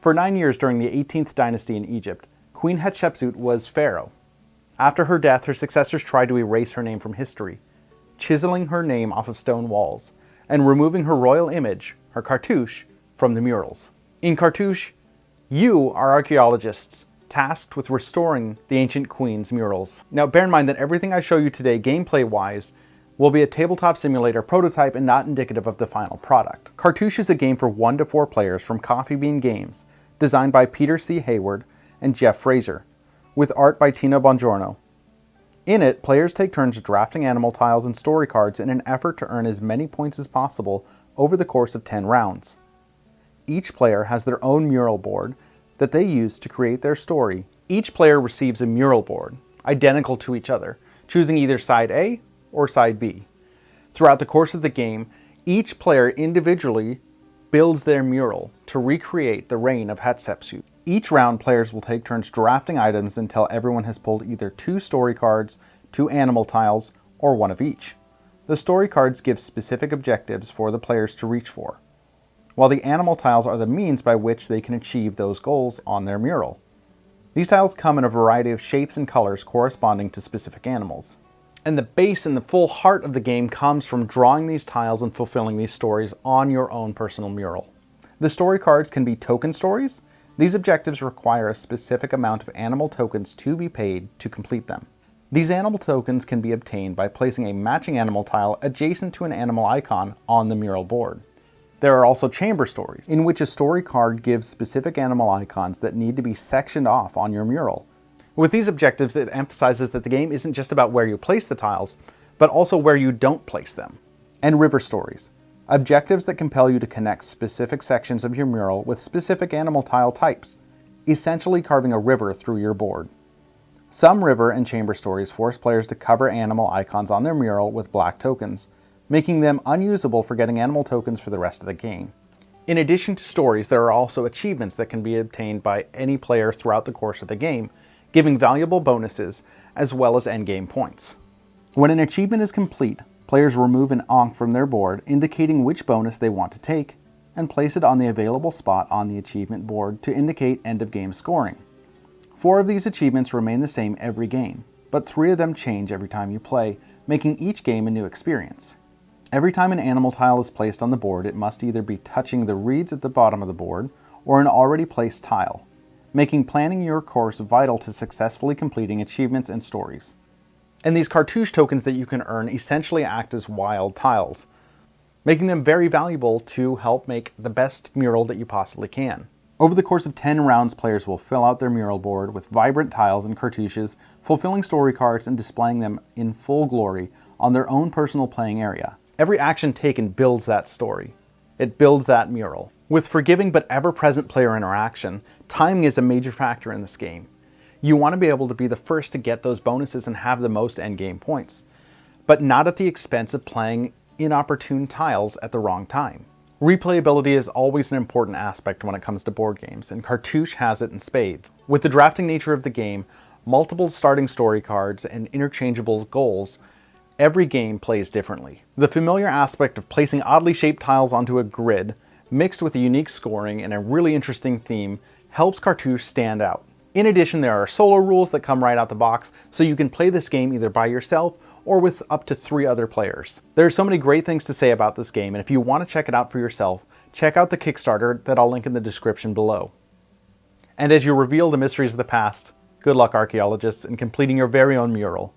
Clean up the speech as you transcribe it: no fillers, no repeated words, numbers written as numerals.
For 9 years during the 18th dynasty in Egypt, Queen Hatshepsut was pharaoh. After her death, her successors tried to erase her name from history, chiseling her name off of stone walls, and removing her royal image, her cartouche, from the murals. In Cartouche, you are archaeologists tasked with restoring the ancient queen's murals. Now bear in mind that everything I show you today, gameplay-wise, will be a tabletop simulator prototype and not indicative of the final product. Cartouche is a game for 1 to 4 players from Coffee Bean Games, designed by Peter C. Hayward and Jeff Fraser, with art by Tina Bongiorno. In it, players take turns drafting animal tiles and story cards in an effort to earn as many points as possible over the course of 10 rounds. Each player has their own mural board that they use to create their story. Each player receives a mural board, identical to each other, choosing either side A or side B. Throughout the course of the game, each player individually builds their mural to recreate the reign of Hatshepsut. Each round, players will take turns drafting items until everyone has pulled either 2 story cards, 2 animal tiles, or 1 of each. The story cards give specific objectives for the players to reach for, while the animal tiles are the means by which they can achieve those goals on their mural. These tiles come in a variety of shapes and colors corresponding to specific animals. And the base and the full heart of the game comes from drawing these tiles and fulfilling these stories on your own personal mural. The story cards can be token stories. These objectives require a specific amount of animal tokens to be paid to complete them. These animal tokens can be obtained by placing a matching animal tile adjacent to an animal icon on the mural board. There are also chamber stories, in which a story card gives specific animal icons that need to be sectioned off on your mural. With these objectives, it emphasizes that the game isn't just about where you place the tiles, but also where you don't place them. And river stories, objectives that compel you to connect specific sections of your mural with specific animal tile types, essentially carving a river through your board. Some river and chamber stories force players to cover animal icons on their mural with black tokens, making them unusable for getting animal tokens for the rest of the game. In addition to stories, there are also achievements that can be obtained by any player throughout the course of the game, giving valuable bonuses as well as endgame points. When an achievement is complete, players remove an ankh from their board indicating which bonus they want to take, and place it on the available spot on the achievement board to indicate end of game scoring. 4 of these achievements remain the same every game, but 3 of them change every time you play, making each game a new experience. Every time an animal tile is placed on the board, it must either be touching the reeds at the bottom of the board or an already placed tile, making planning your course vital to successfully completing achievements and stories. And these cartouche tokens that you can earn essentially act as wild tiles, making them very valuable to help make the best mural that you possibly can. Over the course of 10 rounds, players will fill out their mural board with vibrant tiles and cartouches, fulfilling story cards and displaying them in full glory on their own personal playing area. Every action taken builds that story. It builds that mural. With forgiving but ever-present player interaction, timing is a major factor in this game. You want to be able to be the first to get those bonuses and have the most endgame points, but not at the expense of playing inopportune tiles at the wrong time. Replayability is always an important aspect when it comes to board games, and Cartouche has it in spades. With the drafting nature of the game, multiple starting story cards, and interchangeable goals, every game plays differently. The familiar aspect of placing oddly shaped tiles onto a grid, mixed with a unique scoring and a really interesting theme, helps Cartouche stand out. In addition, there are solo rules that come right out the box, so you can play this game either by yourself or with up to 3 other players. There are so many great things to say about this game, and if you want to check it out for yourself, check out the Kickstarter that I'll link in the description below. And as you reveal the mysteries of the past, good luck, archaeologists, in completing your very own mural.